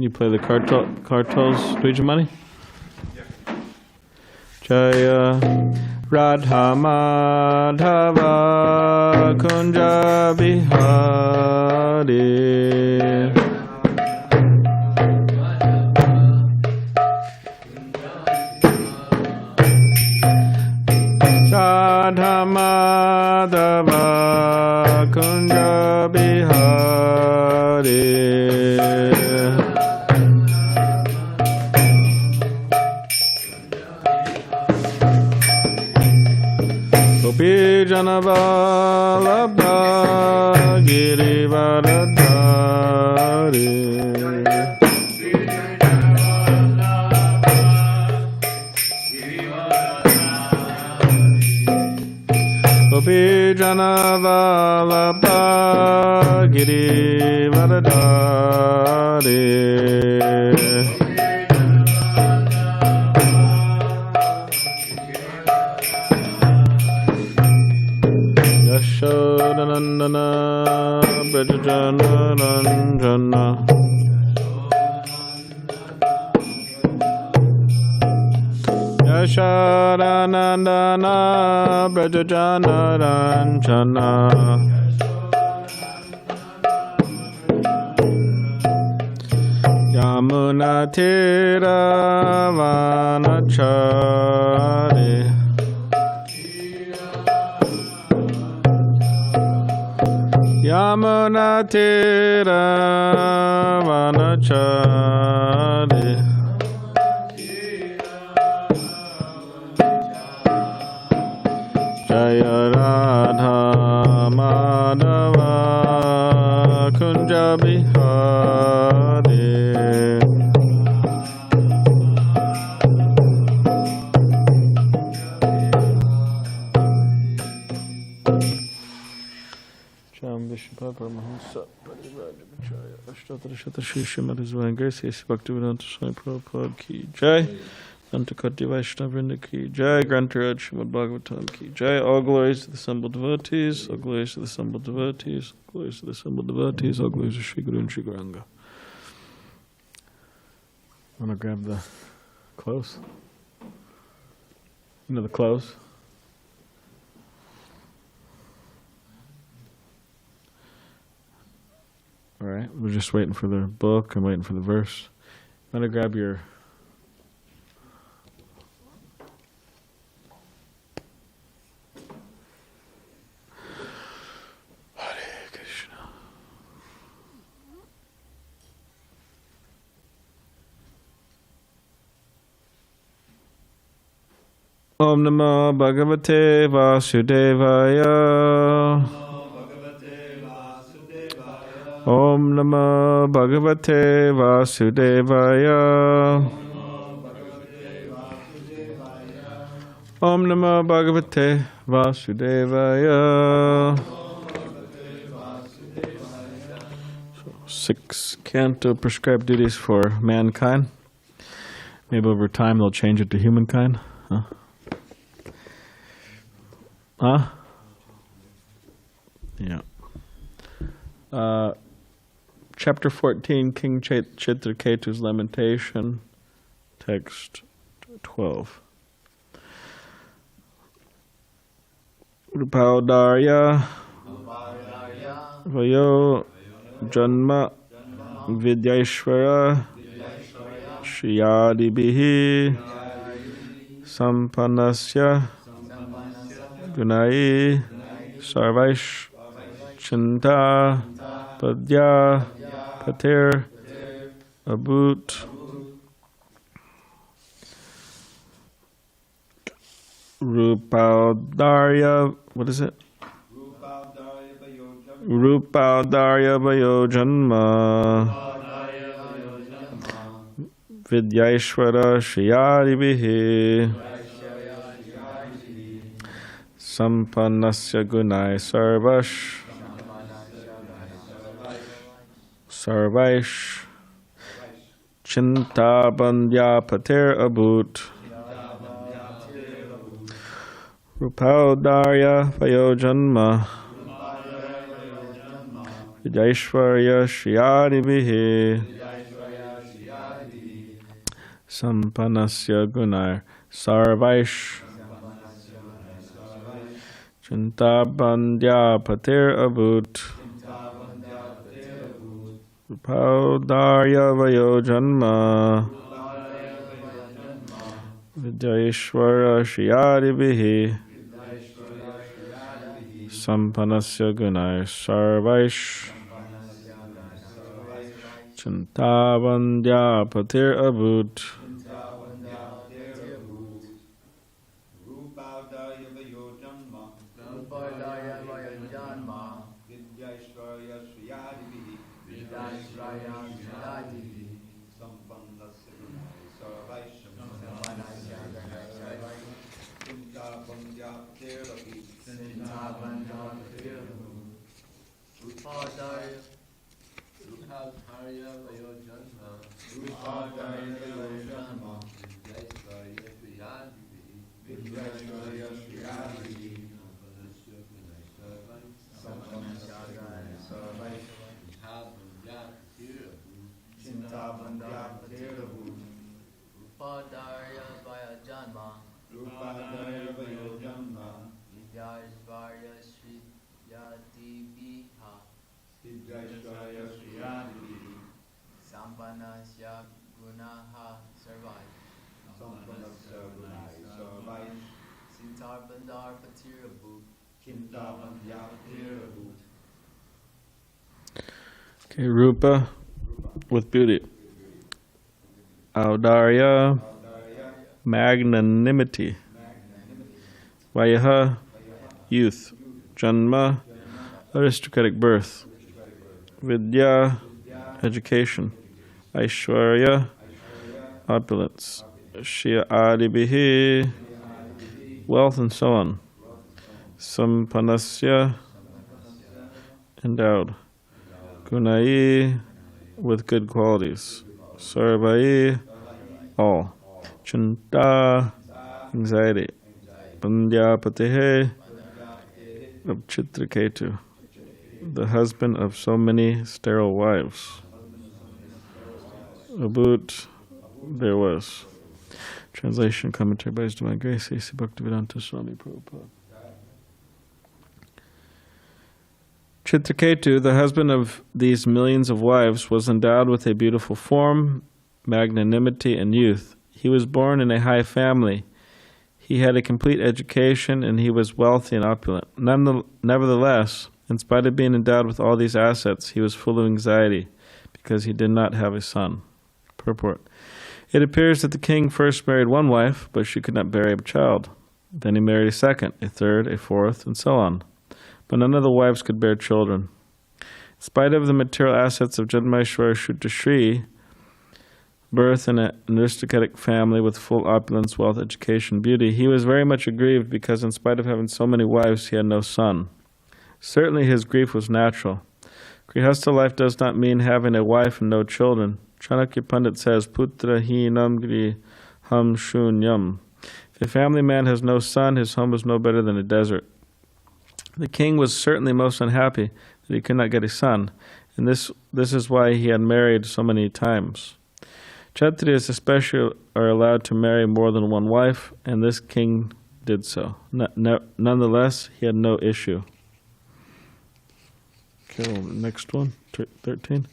Can you play the cartels, Luigi Money? Jaya Radha Madhava Kunja Bihari Radha Madhava Kunja Bihari Gopi Janavalabha Girivaradhari Gopi Janavalabha Girivaradhari Yashodanandana Brajajana Ranjana Yashodanandana Brajajana Ranjana Yamuna Tira Vanachari Yamuna Tira Vanachari Jaya Radha Madhava Kunja Bihari Paramahansa Parivajacharya Ashtatra Shatashi Srimad Grace Bhaktivedanta Swami Prabhupada Ki Jai Antakoti Vaishnavrinda Ki Jai Grantaraj Srimad Bhagavatam Ki Jai. All glories to the assembled devotees, all glories to the assembled devotees, all glories to the assembled devotees, all glories to Sri Guru and Sri Gauranga. Want to grab the clothes? You know the clothes? All right, we're just waiting for the book. I'm waiting for the verse. I'm going to grab your... Hare Krishna. Om Namo Bhagavate Vasudevaya. Om Namo Bhagavate Vasudevaya. Om Namo Bhagavate Vasudevaya. So, 6 canto prescribed duties for mankind. Maybe over time they'll change it to humankind. Huh? Huh? Yeah. Chapter 14, King Chitraketu's Lamentation, text 12. Rupaudarya Vayo Janma Vidyaishvara Shriyadibihi Sampanasya Gunai Sarvaish Chinta Padya Patir Abut Rupaudarya, what is it? Rupaudarya Vayo Janma Vidyaishvara Shriyadibihi Sampanasya Gunai Sarvaish Chinta Bandya Patir Abut Rupaudarya Vayo Janma Vidyaishvarya Shriyadibihi Sampanasya gunar sarvaish Chintabandya patir abut Paudarya vayo janma Vidyashvara Shriyadibihi Sampanasya gunar sarvaish Chintabandya patir abut Okay, Rupa with beauty. Audarya, magnanimity. Vayaha, youth. Janma, aristocratic birth. Vidya, education. Aishwarya, opulence. Shya adibihi, wealth, and so on. Sampanasya, endowed. Gunai, with good qualities. Sarvai, all. Chinta, anxiety. Pandyapatehe, of Chitraketu, the husband of so many sterile wives. Abut, there was. Translation, commentary by His Divine Grace, HG Bhakti Swami Prabhupada. Chitraketu, the husband of these millions of wives, was endowed with a beautiful form, magnanimity, and youth. He was born in a high family. He had a complete education, and he was wealthy and opulent. Nevertheless, in spite of being endowed with all these assets, he was full of anxiety because he did not have a son. Purport. It appears that the king first married one wife, but she could not bear a child. Then he married a second, a third, a fourth, and so on. But none of the wives could bear children. In spite of the material assets of Janmaishwara Shuddha, birth in an aristocratic family with full opulence, wealth, education, beauty, he was very much aggrieved because in spite of having so many wives, he had no son. Certainly his grief was natural. Grihastha life does not mean having a wife and no children. Chanakya Pandit says, Putra hinam griham shunyam. If a family man has no son, his home is no better than a desert. The king was certainly most unhappy that he could not get a son, and this is why he had married so many times. Kshatriyas especially are allowed to marry more than one wife, and this king did so. Nonetheless, he had no issue. Okay, well, next one, 13.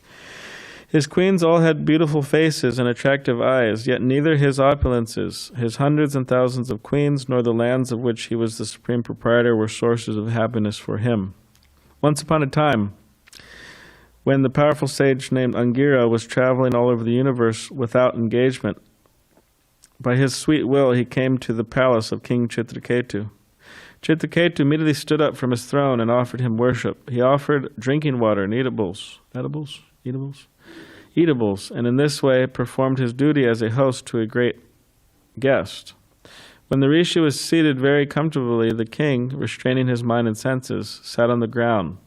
His queens all had beautiful faces and attractive eyes, yet neither his opulences, his hundreds and thousands of queens, nor the lands of which he was the supreme proprietor were sources of happiness for him. Once upon a time, when the powerful sage named Angira was traveling all over the universe without engagement, by his sweet will he came to the palace of King Chitraketu. Chitraketu immediately stood up from his throne and offered him worship. He offered drinking water and eatables, and in this way performed his duty as a host to a great guest. When the rishi was seated very comfortably, the king, restraining his mind and senses, sat on the ground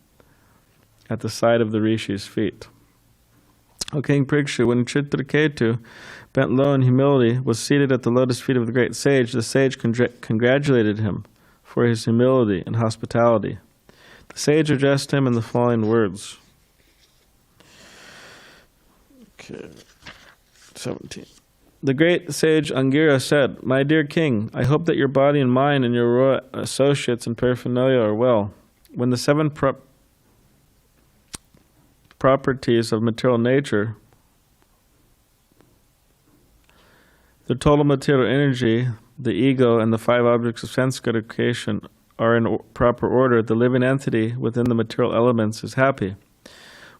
at the side of the rishi's feet. O King Prikshu, when Chitraketu, bent low in humility, was seated at the lotus feet of the sage congratulated him for his humility and hospitality. The sage addressed him in the following words. Okay, 17. The great sage Angira said, "My dear king, I hope that your body and mind and your royal associates and paraphernalia are well. When the seven properties of material nature, the total material energy, the ego, and the five objects of sense gratification are in proper order, the living entity within the material elements is happy.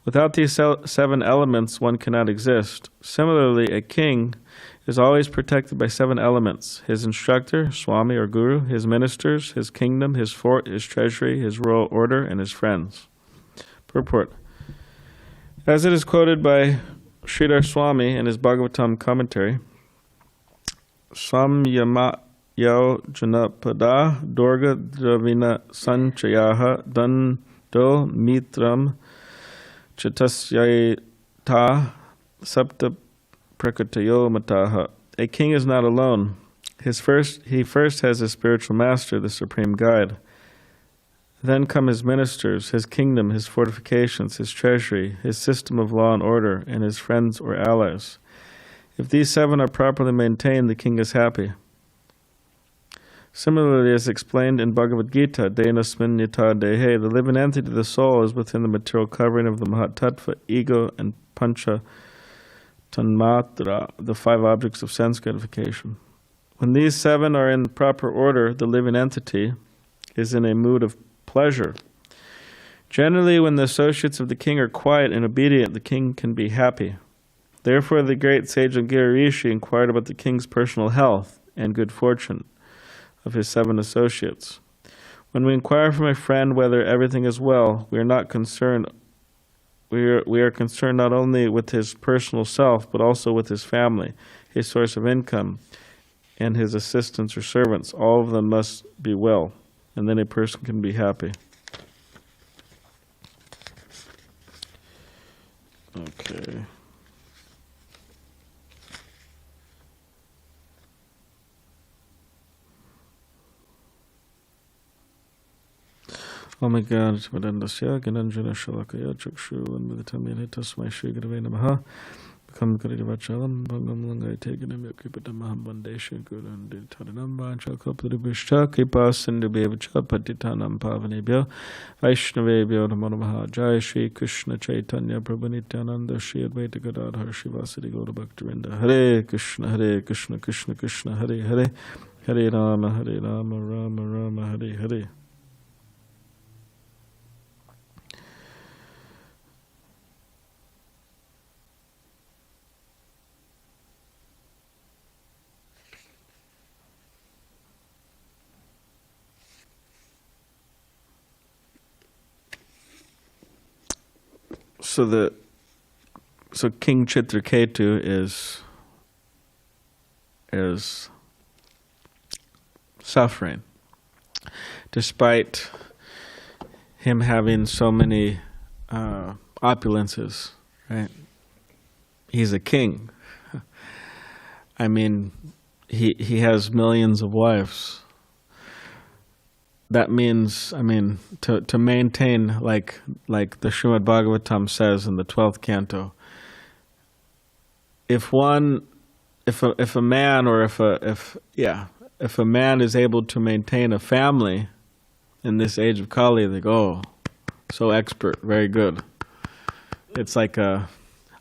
Without these seven elements, one cannot exist. Similarly, a king is always protected by seven elements: his instructor, Swami or Guru, his ministers, his kingdom, his fort, his treasury, his royal order, and his friends." Purport. As it is quoted by Sridhar Swami in his Bhagavatam commentary, Samyama Yao Janapada Durga Dravina Sanchayaha Dando Mitram Chatasyayata Sapta Prakatayo Mataha. A king is not alone. He first has his spiritual master, the supreme guide. Then come his ministers, his kingdom, his fortifications, his treasury, his system of law and order, and his friends or allies. If these seven are properly maintained, the king is happy. Similarly, as explained in Bhagavad Gita, Denasmin Yata Dehe, the living entity of the soul is within the material covering of the Mahatattva, ego, and Pancha Tanmatra, the five objects of sense gratification. When these seven are in proper order, the living entity is in a mood of pleasure. Generally, when the associates of the king are quiet and obedient, the king can be happy. Therefore, the great sage Angira Rishi inquired about the king's personal health and good fortune of his seven associates. When we inquire from a friend whether everything is well, we are not concerned. We are concerned not only with his personal self, but also with his family, his source of income, and his assistants or servants. All of them must be well, and then a person can be happy. Okay. Oh my God, Madandasya, Gananjana Shalakaya, Chakshu, and Vitamini Tasmai Shri Gurave Namaha, become Karivachalam, Bangam Langai, taken him, Yokipatamaham Bandesha, Guru and Tadanam, Banchakopuribishta, Kipas and Debevacha, Patitanam Pavanebya, Vaishnavebya, Namanamaha, Jai Shri Krishna Chaitanya, Prabhu Nityananda, Shri Advaita Gadadhar, Shivasadi Gaura Bhaktivinda, Hare Krishna, Krishna Krishna, Hare Hare, Hare Rama, Rama Rama, Hare Hare. So King Chitraketu is suffering, despite him having so many opulences. Right? He's a king. I mean, he has millions of wives. That means, to maintain, like the Srimad Bhagavatam says in the 12th canto, if a man is able to maintain a family in this age of Kali, they go, so expert, very good. It's like a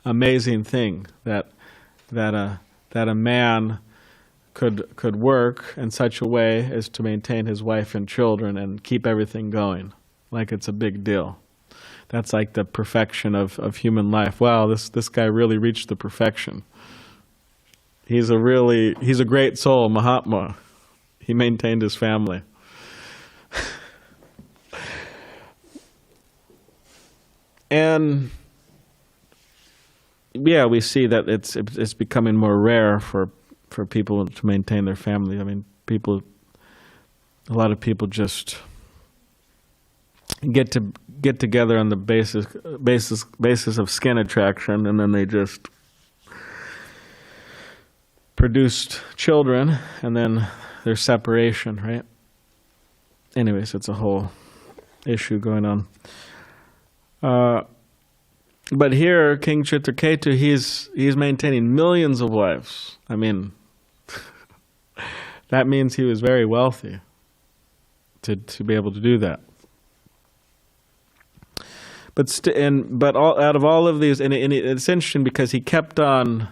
amazing thing that a man could work in such a way as to maintain his wife and children and keep everything going, like it's a big deal. That's like the perfection of human life. Wow, this guy really reached the perfection. He's a great soul, Mahatma. He maintained his family. And yeah, we see that it's becoming more rare for people to maintain their family. I mean, a lot of people just get together on the basis of skin attraction, and then they just produced children, and then there's separation, right? Anyways, it's a whole issue going on. But here, King Chitraketu, he's maintaining millions of wives. I mean, that means he was very wealthy to be able to do that. But out of all of these, and it's interesting because he kept on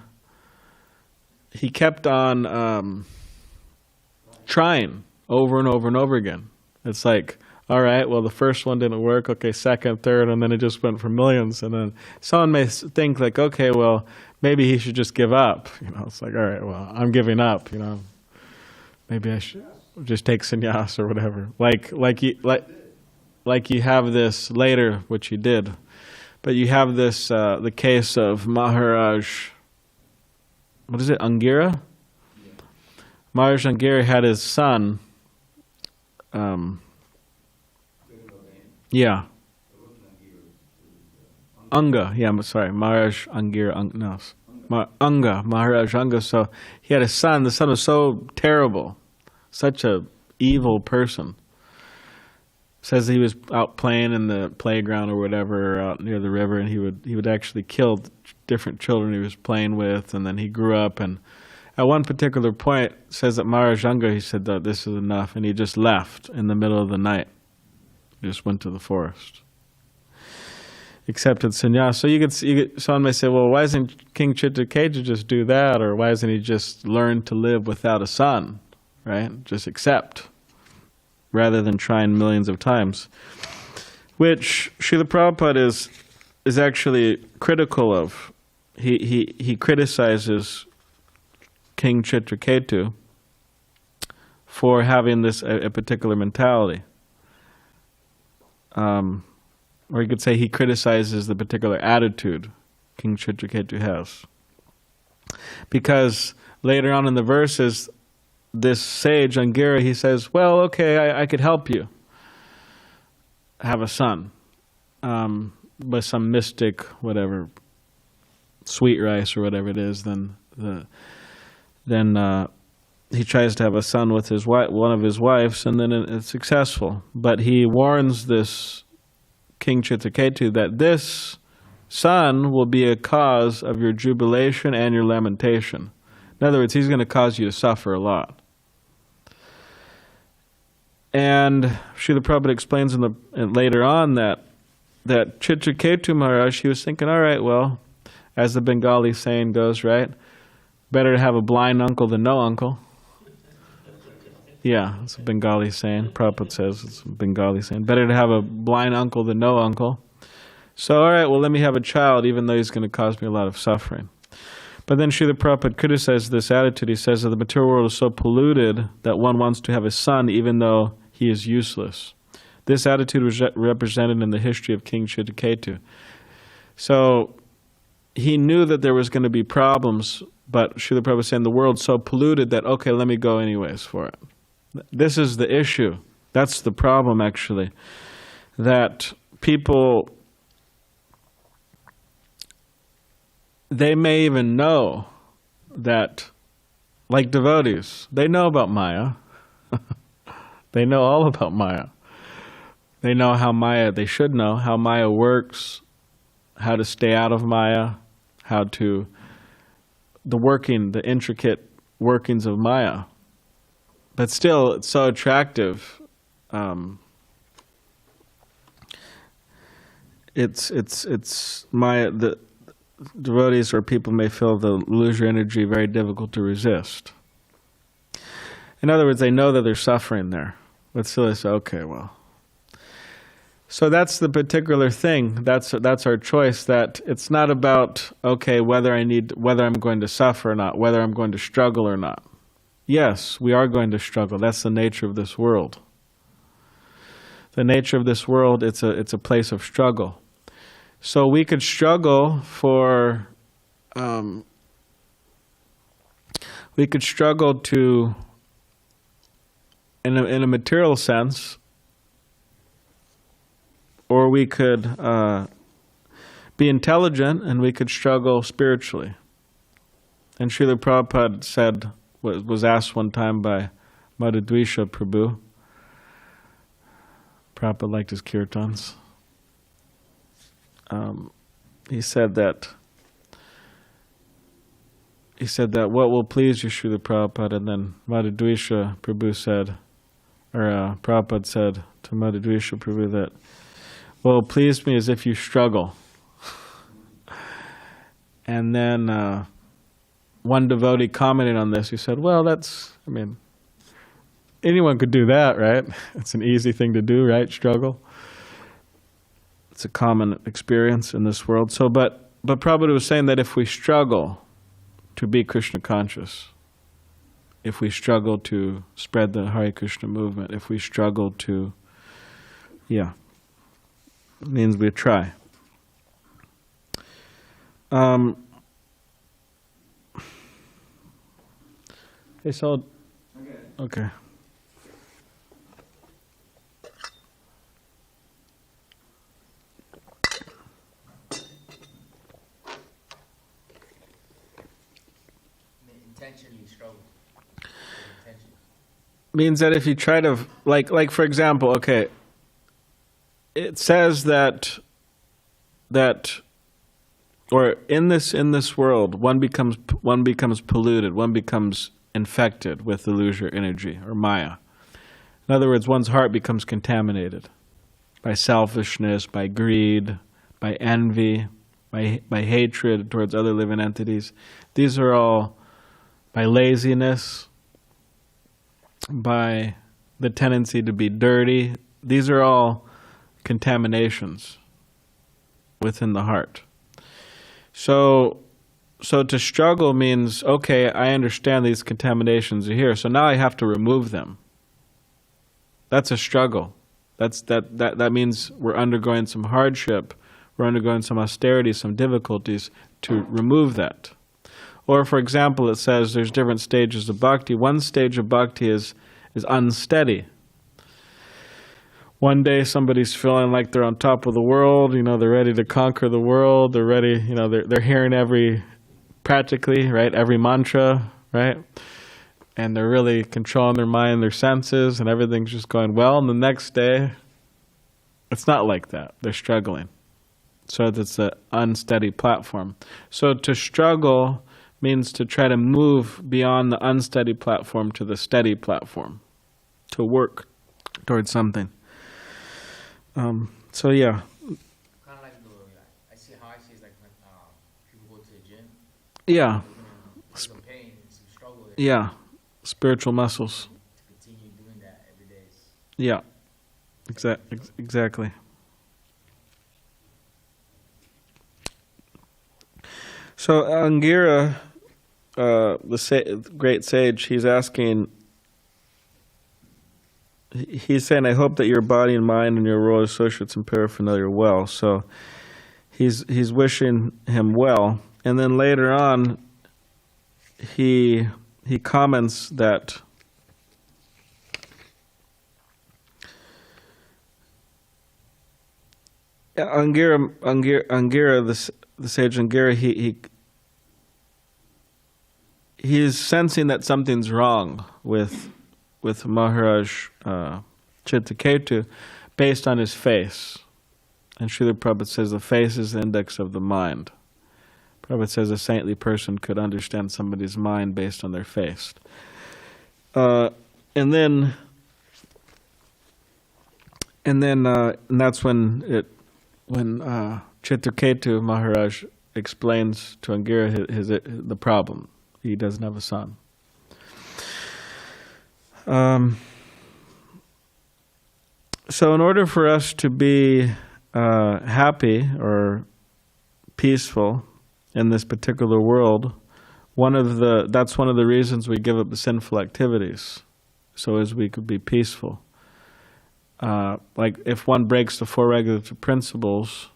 trying over and over and over again. It's like, all right, well, the first one didn't work. Okay, second, third, and then it just went for millions. And then someone may think like, okay, well, maybe he should just give up. It's like, all right, well, I'm giving up. Maybe I should just take sannyas or whatever. Like you have this later, which he did, but you have this the case of Maharaj. What is it, Angira? Yeah. Maharaj Angira had his son. Yeah. Anga, yeah, I'm sorry, Maharaj Angira, Anga, Maharaj Anga. So he had a son. The son was so terrible, such a evil person. Says he was out playing in the playground or whatever out near the river, and he would actually kill different children he was playing with, and then he grew up. And at one particular point, says that Maharaj Anga, he said that this is enough, and he just left in the middle of the night. Just went to the forest. Accepted sannyas. So someone may say, well, why doesn't King Chitraketu just do that? Or why doesn't he just learn to live without a son? Right? Just accept. Rather than trying millions of times. Which Srila Prabhupada is actually critical of. He criticizes King Chitraketu for having this a particular mentality. Or you could say he criticizes the particular attitude King Chitraketu has. Because later on in the verses, this sage, Angira, he says, well, okay, I could help you have a son by some mystic, whatever, sweet rice or whatever it is. Then he tries to have a son with one of his wives, and then it's successful. But he warns this King Chitraketu that this son will be a cause of your jubilation and your lamentation. In other words, he's going to cause you to suffer a lot. And Srila Prabhupada explains later on that Chitraketu Maharaj, he was thinking, all right, well, as the Bengali saying goes, right? Better to have a blind uncle than no uncle. Yeah, it's a Bengali saying. Prabhupada says it's a Bengali saying. Better to have a blind uncle than no uncle. So, all right, well, let me have a child, even though he's going to cause me a lot of suffering. But then Srila Prabhupada criticizes this attitude. He says that the material world is so polluted that one wants to have a son even though he is useless. This attitude was represented in the history of King Chitraketu. So he knew that there was going to be problems, but Srila Prabhupada was saying the world's so polluted that, okay, let me go anyways for it. This is the issue. That's the problem, actually. That people, they may even know that, like devotees, they know about Maya. They know all about Maya. They know how Maya, they should know how Maya works, how to stay out of Maya, the intricate workings of Maya. But still, it's so attractive. It's Maya. The devotees or people may feel the illusory energy very difficult to resist. In other words, they know that they're suffering there, but still they say, okay, well. So that's the particular thing. That's our choice. That it's not about, okay, whether I'm going to suffer or not, whether I'm going to struggle or not. Yes, we are going to struggle. That's the nature of this world. The nature of this world, it's a place of struggle. So we could struggle for, we could struggle to, in a material sense, or we could be intelligent and we could struggle spiritually. And Srila Prabhupada was asked one time by Madhudvisha Prabhu. Prabhupada liked his kirtans. he said that what will please you, Srila Prabhupada, and then Madhudvisha Prabhu said, or Prabhupada said to Madhudvisha Prabhu that, what will please me is if you struggle. And then one devotee commented on this. He said, well, anyone could do that, right? It's an easy thing to do, right? Struggle. It's a common experience in this world. So, but Prabhupada was saying that if we struggle to be Krishna conscious, if we struggle to spread the Hare Krishna movement, if we struggle to, it means we try. Hey, so okay. Intentionally struggle. Means that if you try to, like for example, okay, it says that or in this world, one becomes polluted, one becomes infected with illusory energy or Maya. In other words, one's heart becomes contaminated by selfishness, by greed, by envy, by hatred towards other living entities. These are all by laziness, by the tendency to be dirty. These are all contaminations within the heart. So to struggle means, okay, I understand these contaminations are here, so now I have to remove them. That's a struggle. That means we're undergoing some hardship, we're undergoing some austerity, some difficulties to remove that. Or for example, it says there's different stages of bhakti. One stage of bhakti is unsteady. One day somebody's feeling like they're on top of the world, they're ready to conquer the world, they're ready, they're hearing practically, right, every mantra, right? And they're really controlling their mind, their senses, and everything's just going well. And the next day, it's not like that. They're struggling. So it's an unsteady platform. So to struggle means to try to move beyond the unsteady platform to the steady platform, to work towards something. So yeah. Kind of like I see it's like when people go to the gym. Yeah. Some pain, some struggle there. Yeah. Spiritual muscles. To continue doing that every day. Yeah. Exactly. So Angira, the great sage, he's asking. He's saying, I hope that your body and mind and your royal associates and paraphernalia are well. So he's wishing him well. And then later on, he comments that Angira, the sage Angira, he is sensing that something's wrong with Maharaj Chittaketu based on his face. And Srila Prabhupada says the face is the index of the mind. Prabhupada says a saintly person could understand somebody's mind based on their face. And that's when Chittaketu Maharaj explains to Angira the problem. He doesn't have a son. So in order for us to be happy or peaceful in this particular world, that's one of the reasons we give up the sinful activities, so as we could be peaceful. Like if one breaks the four regulative principles,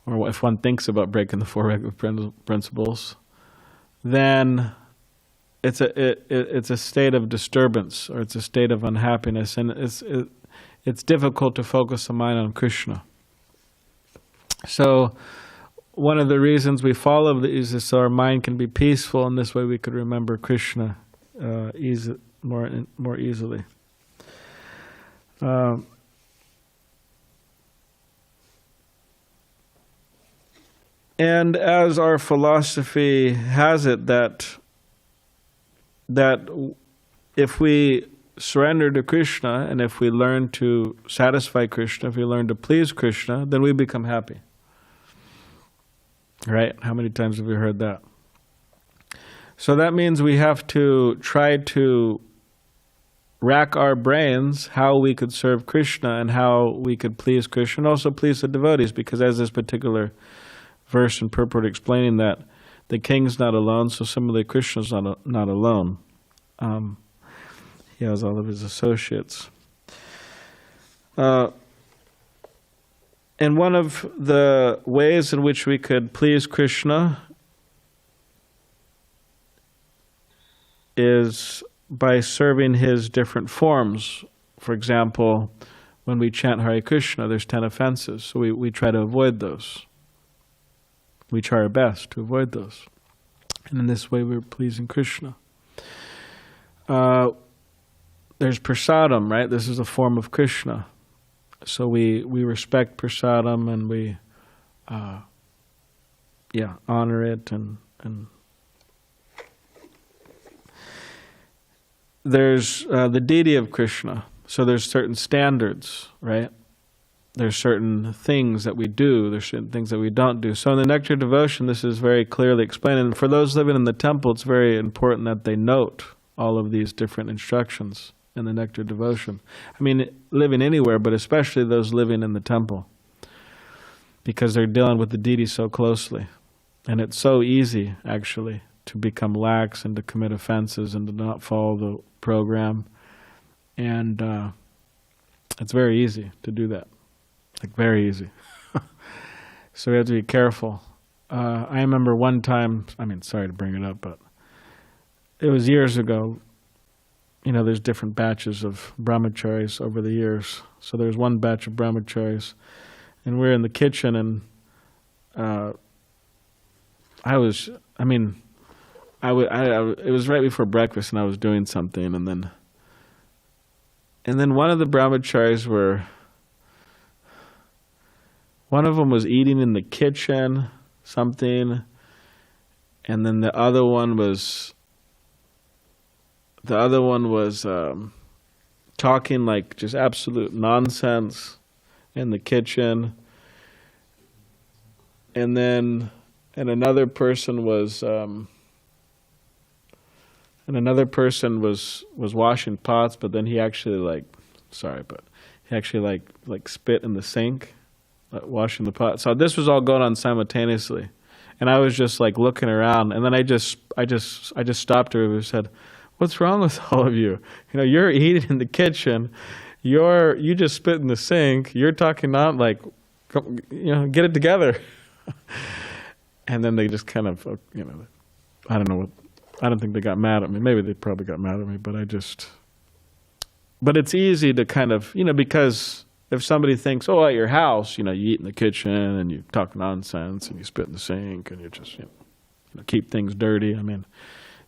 or if one thinks about breaking the four regulative principles, then it's a state of disturbance, or it's a state of unhappiness, and it's difficult to focus the mind on Krishna. So one of the reasons we follow these is so our mind can be peaceful, and this way we could remember Krishna more easily. And as our philosophy has it, that if we surrender to Krishna, and if we learn to satisfy Krishna, if we learn to please Krishna, then we become happy. Right? How many times have we heard that? So that means we have to try to rack our brains how we could serve Krishna and how we could please Krishna, and also please the devotees, because as this particular verse and purport explaining that the king's not alone, so similarly Krishna's not alone. He has all of his associates. And one of the ways in which we could please Krishna is by serving his different forms. For example, when we chant Hare Krishna, there's 10 offenses, so we try to avoid those. We try our best to avoid those. And in this way we're pleasing Krishna. There's prasadam, right? This is a form of Krishna. So we respect prasadam, and we honor it, and there's the deity of Krishna. So there's certain standards, right? There's certain things that we do, there's certain things that we don't do. So in the Nectar Devotion, this is very clearly explained. And for those living in the temple, it's very important that they note all of these different instructions in the Nectar Devotion. I mean, living anywhere, but especially those living in the temple, because they're dealing with the deity so closely. And it's so easy, actually, to become lax and to commit offenses and to not follow the program. And it's very easy to do that. Like, very easy. So we have to be careful. I remember one time, sorry to bring it up, but it was years ago. You know, there's different batches of brahmacharis over the years. So there's one batch of brahmacharis, and we're in the kitchen, and it was right before breakfast, and I was doing something, and then one of the brahmacharis one of them was eating in the kitchen, something, and then the other one was talking like just absolute nonsense in the kitchen, and another person was washing pots, but then he actually spit in the sink, washing the pot. So this was all going on simultaneously, and I was just like looking around, and then I just stopped her and said, "What's wrong with all of you? You know, you're eating in the kitchen, you just spit in the sink. You're talking not like, get it together." And then they just kind of, I don't know what. I don't think they got mad at me. Maybe they probably got mad at me, but it's easy to kind of, because if somebody thinks, at your house, you eat in the kitchen and you talk nonsense and you spit in the sink and you just, keep things dirty. I mean,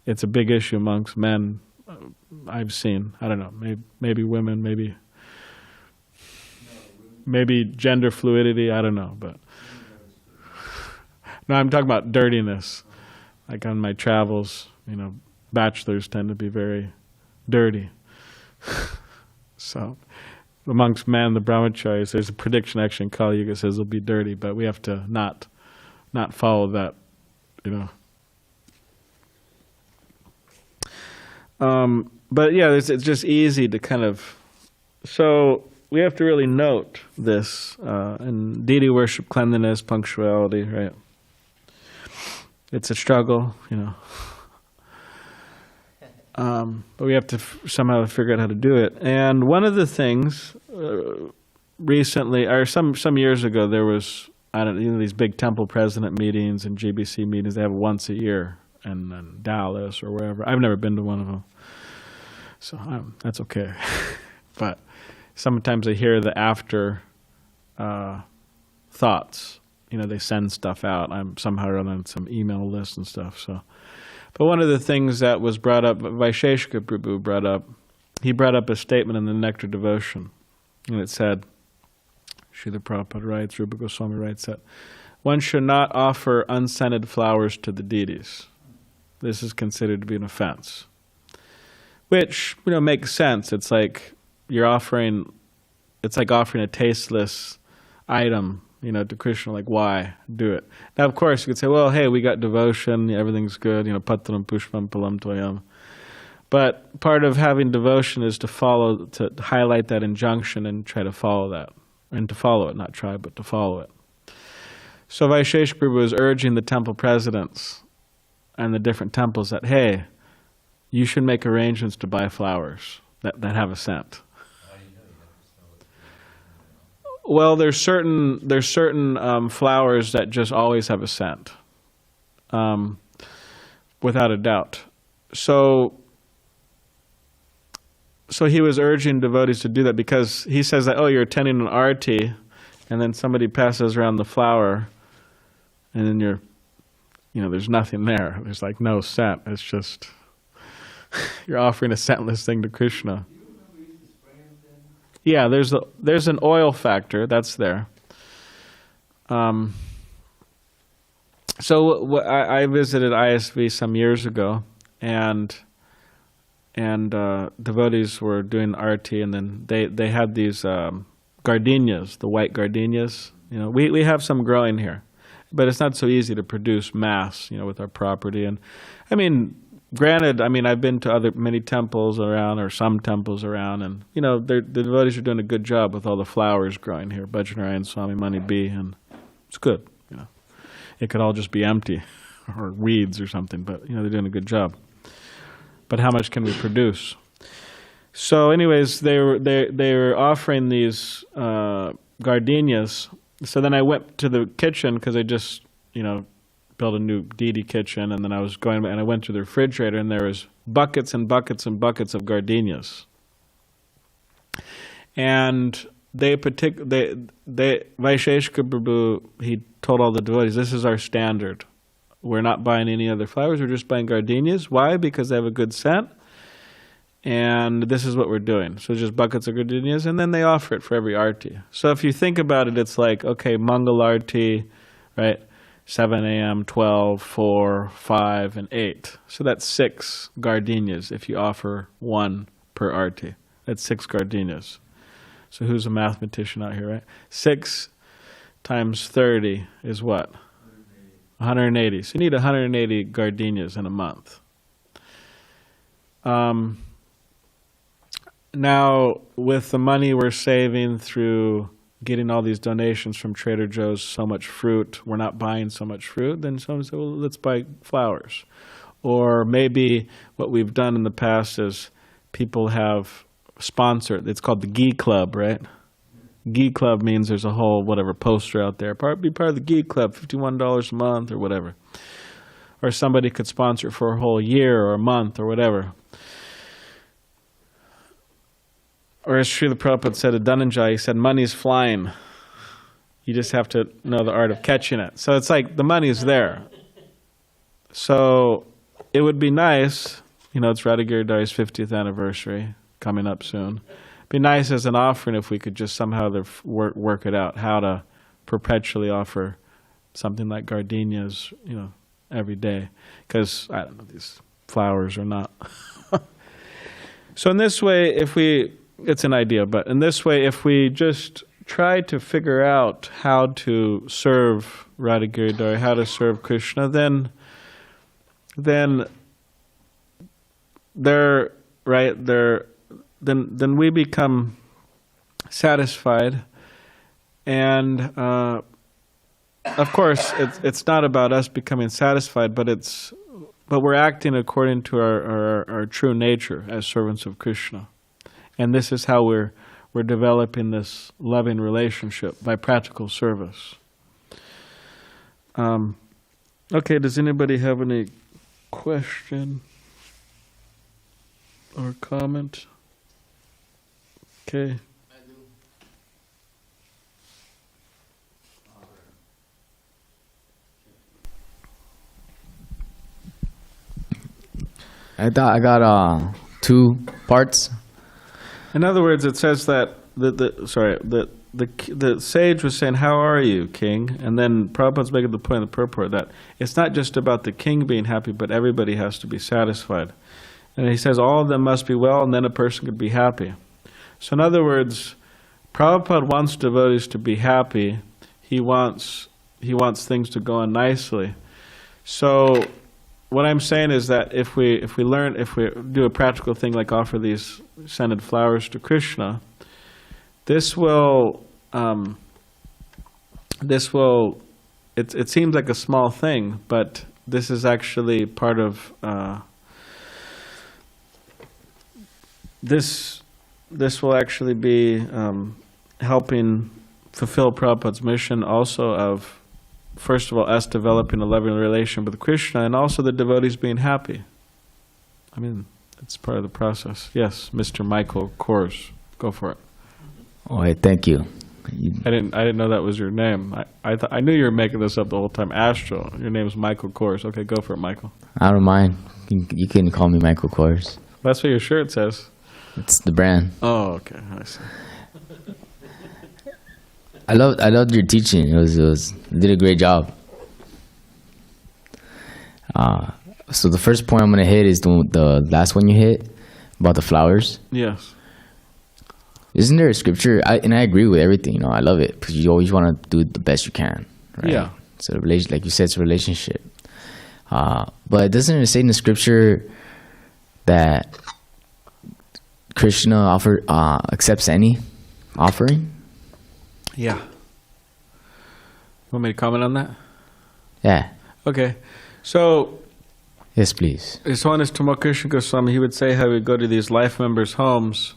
it's a big issue amongst men. I've seen, I don't know, maybe women, maybe gender fluidity, I don't know, but no, I'm talking about dirtiness. Like on my travels, bachelors tend to be very dirty. So amongst men, the brahmacharis, there's a prediction actually in Kali Yuga says they'll be dirty, but we have to not follow that, But yeah, it's just easy to kind of, so we have to really note this, and deity worship, cleanliness, punctuality, right? It's a struggle, but we have to somehow figure out how to do it. And one of the things recently, or some years ago, there was, these big temple president meetings and GBC meetings. They have once a year in Dallas or wherever. I've never been to one of them, so that's okay. But sometimes I hear the after thoughts. They send stuff out. I'm somehow on some email list and stuff. So, but one of the things that was brought up, Vaisheshika Prabhu brought up a statement in the Nectar Devotion, and it said, Srila Prabhupada writes, Rupa Goswami writes that one should not offer unscented flowers to the deities. This is considered to be an offense. Which, makes sense. It's like offering a tasteless item, to Krishna. Like, why do it? Now, of course, you could say, well, hey, we got devotion, everything's good, patram pushpam palam toyam. But part of having devotion is to highlight that injunction and try to follow that. And to follow it, not try, but to follow it. So Vaisheshika Prabhu is urging the temple presidents and the different temples that, hey, you should make arrangements to buy flowers that have a scent. Well, there's certain flowers that just always have a scent, without a doubt. So he was urging devotees to do that because he says that, you're attending an arati, and then somebody passes around the flower, and then there's nothing there. There's like no scent. It's just you're offering a scentless thing to Krishna. Yeah, there's an oil factor that's there. So I visited ISV some years ago, and devotees were doing arati, and then they had these gardenias, the white gardenias. We have some growing here, but it's not so easy to produce mass, with our property. And granted, I've been to many temples around, or some temples around, and the devotees are doing a good job with all the flowers growing here. Bhajanarayan Swami, Mani B, and it's good. It could all just be empty, or weeds or something, but they're doing a good job. But how much can we produce? So, anyways, they were offering these gardenias. So then I went to the kitchen because I just built a new deity kitchen, and then I was going and I went to the refrigerator, and there was buckets and buckets and buckets of gardenias. And Vaisheshika Prabhu, he told all the devotees, this is our standard. We're not buying any other flowers, we're just buying gardenias. Why? Because they have a good scent, and this is what we're doing. So just buckets of gardenias, and then they offer it for every arti. So if you think about it, it's like, okay, Mangal arti, right? 7 a.m., 12, 4, 5, and 8. So that's 6 gardenias if you offer one per arti. That's 6 gardenias. So who's a mathematician out here, right? 6 times 30 is what? 180. So you need 180 gardenias in a month. Now, with the money we're saving through getting all these donations from Trader Joe's, so much fruit, we're not buying so much fruit, then someone said, well, let's buy flowers. Or maybe what we've done in the past is people have sponsored, it's called the Ghee Club, right? Ghee Club means there's a whole poster out there. Be part of the Ghee Club, $51 a month or whatever. Or somebody could sponsor it for a whole year or a month or whatever. Or as Srila Prabhupada said at Dhananjay, he said, money's flying. You just have to know the art of catching it. So it's like the money's there. So it would be nice, it's Radha Giridhari's 50th anniversary coming up soon. It'd be nice as an offering if we could just somehow work it out, how to perpetually offer something like gardenias, every day. Because, I don't know, these flowers are not. So in this way, it's an idea, but in this way, if we just try to figure out how to serve Radha Giridhari, how to serve Krishna, then we become satisfied. And of course, it's not about us becoming satisfied, but we're acting according to our true nature as servants of Krishna. And this is how we're developing this loving relationship, by practical service. Okay, does anybody have any question or comment? Okay. I got 2 parts. In other words, it says that the sage was saying, "How are you, king?" And then Prabhupada's making the point in the purport that it's not just about the king being happy, but everybody has to be satisfied. And he says all of them must be well, and then a person could be happy. So in other words, Prabhupada wants devotees to be happy. He wants things to go on nicely. So what I'm saying is that if we do a practical thing like offer these scented flowers to Krishna, this will it seems like a small thing, but this is actually part of this will actually be helping fulfill Prabhupada's mission also of, first of all, us developing a loving relation with Krishna, and also the devotees being happy. I mean, it's part of the process. Yes, Mr. Michael Kors, go for it. Oh, hey, thank you. I didn't know that was your name. I knew you were making this up the whole time. Astral. Your name is Michael Kors. Okay, go for it, Michael. I don't mind. You can call me Michael Kors. That's what your shirt says. It's the brand. Oh, okay. I see. I loved your teaching. You did a great job. So the first point I'm gonna hit is the last one you hit about the flowers. Yes. Isn't there a scripture? I agree with everything. You know, I love it because you always want to do the best you can. Right? Yeah. So like you said, it's a relationship. But doesn't it say in the scripture that Krishna accepts any offering? Yeah. Want me to comment on that? Yeah. Okay. So. Yes, please. His Holiness Tamal Krishna Goswami, he would say how he would go to these life members' homes,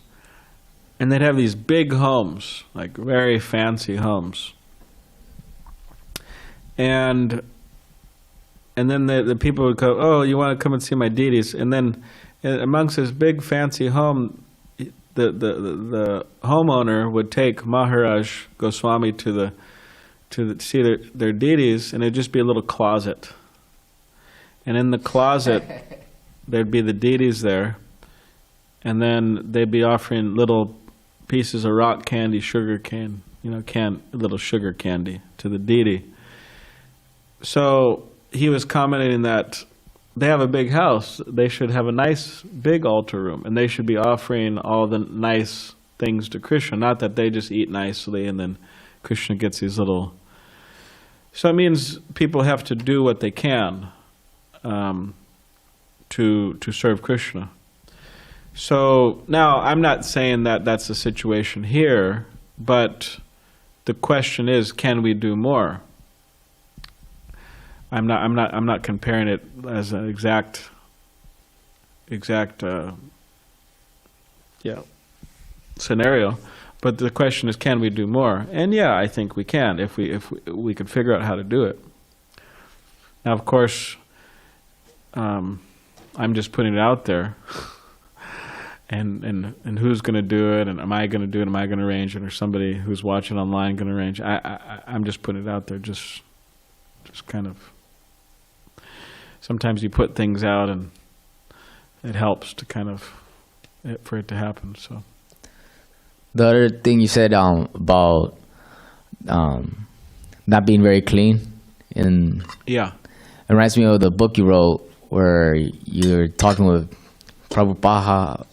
and they'd have these big homes, like very fancy homes. And then the people would go, "Oh, you want to come and see my deities?" And then amongst this big fancy home, the homeowner would take Maharaj Goswami to see their deities, and it'd just be a little closet. And in the closet, there'd be the deities there, and then they'd be offering little pieces of rock candy, sugar cane, little sugar candy to the deity. So he was commenting that they have a big house. They should have a nice big altar room, and they should be offering all the nice things to Krishna. Not that they just eat nicely and then Krishna gets these little. So it means people have to do what they can to serve Krishna. So now I'm not saying that that's the situation here, but the question is, can we do more? I'm not comparing it as an exact scenario, but the question is, can we do more? And yeah, I think we can if we could figure out how to do it. Now, of course, I'm just putting it out there, and who's going to do it, and am I going to do it? Am I going to arrange it, or somebody who's watching online going to arrange? I'm just putting it out there, just kind of. Sometimes you put things out, and it helps to kind of for it to happen. So. The other thing you said about not being very clean, and yeah, it reminds me of the book you wrote where you're talking with Prabhupada.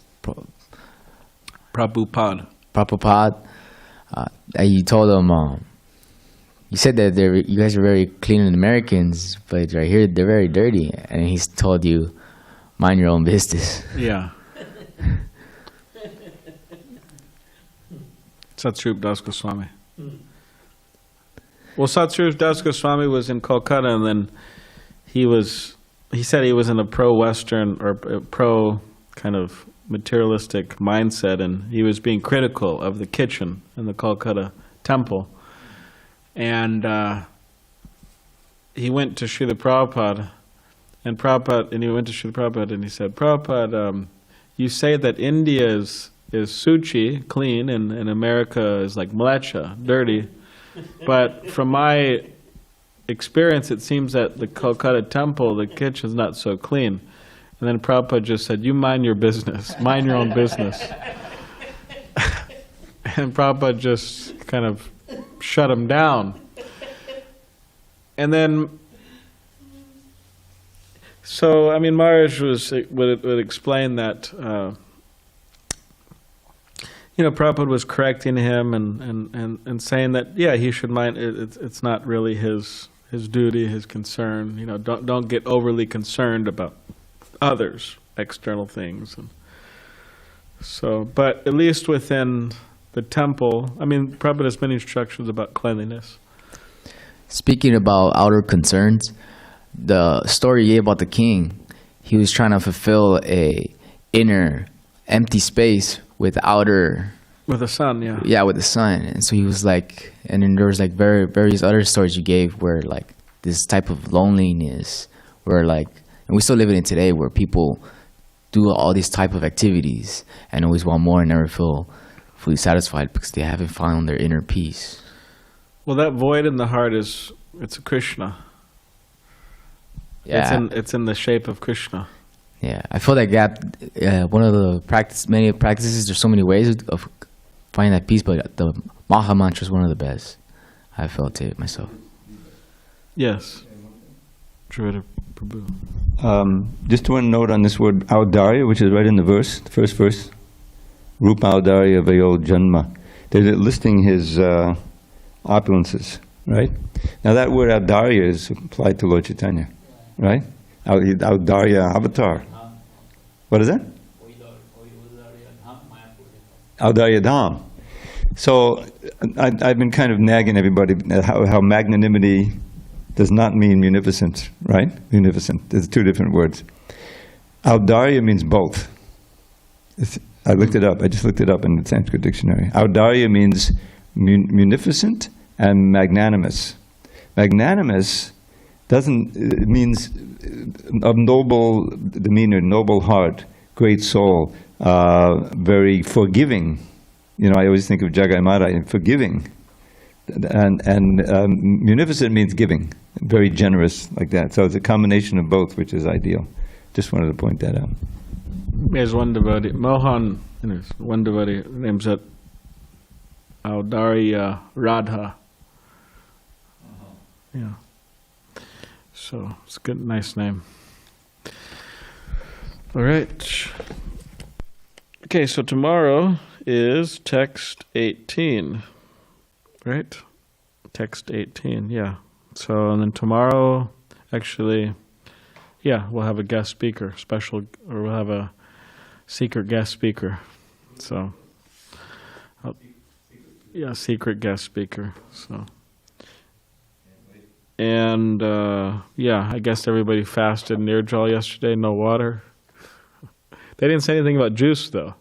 You told him, you said that you guys are very clean and Americans, but right here they're very dirty, and he's told you, mind your own business. Yeah. Satsrup Das Goswami. Well, Satsrup Das Goswami was in Kolkata, and then he said he was in a pro-Western or a pro kind of materialistic mindset, and he was being critical of the kitchen in the Kolkata temple. And he went to Srila Prabhupada, and he went to Srila Prabhupada, and he said, "Prabhupada, you say that India is suchi, clean, and America is like mlecha, dirty. But from my experience, it seems that the Kolkata temple, the kitchen's not so clean." And then Prabhupada just said, "You mind your business. Mind your own business." And Prabhupada just kind of shut him down. And then, so, I mean, Maharaj would explain that, Prabhupada was correcting him and saying that, yeah, he should mind, it's not really his duty, his concern, don't get overly concerned about others, external things. And so, but at least within the temple, I mean, Prabhupada has many instructions about cleanliness. Speaking about outer concerns, the story you gave about the king, he was trying to fulfill a inner empty space with outer... With the sun, yeah. Yeah, with the sun. And so he was like, and then there was like various other stories you gave where like this type of loneliness, where like, and we still live in it today, where people do all these type of activities and always want more and never feel fully satisfied because they haven't found their inner peace. Well, that void in the heart it's a Krishna. Yeah. It's in the shape of Krishna. Yeah, I feel that gap. One of the many practices. There's so many ways of finding that peace, but the Maha Mantra is one of the best. I felt it myself. Yes. Triveda Prabhu. Just one note on this word Audarya, which is right in the verse, the first verse. Rupa Audarya Vayo Janma. They're listing his opulences, right? Now that word Audarya is applied to Lord Chaitanya, right? Audarya avatar. What is that? Audarya Dham. So I've been kind of nagging everybody how magnanimity does not mean munificent, right? Munificent. There's two different words. Audarya means both. I looked it up. I just looked it up in the Sanskrit dictionary. Audarya means munificent and magnanimous. Magnanimous it means of noble demeanor, noble heart, great soul, very forgiving. I always think of Jagai Mara in forgiving. And munificent means giving, very generous like that. So it's a combination of both, which is ideal. Just wanted to point that out. There's one devotee, Mohan, one devotee names it Audarya Radha. Yeah. So it's a good, nice name. All right. Okay, so tomorrow is text 18, right? Text 18, yeah. So, and then tomorrow, actually, yeah, we'll have a guest speaker, we'll have a secret guest speaker. So, yeah, secret guest speaker. So, and yeah, I guess everybody fasted Nirjal yesterday, no water. They didn't say anything about juice though.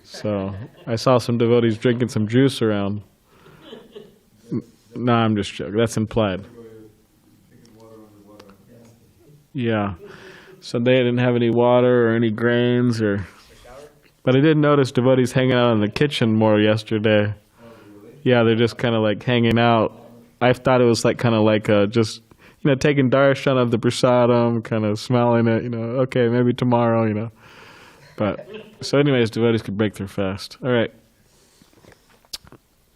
So I saw some devotees drinking some juice around. No, I'm just joking. That's implied. Yeah. So they didn't have any water or any grains but I did notice devotees hanging out in the kitchen more yesterday. Yeah, they're just kind of like hanging out. I thought it was like kind of like just, taking darshan of the prasadam, kind of smelling it, okay, maybe tomorrow, But, so anyways, devotees could break their fast. All right.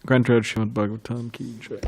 Granted, Srimad Bhagavatam ki jai.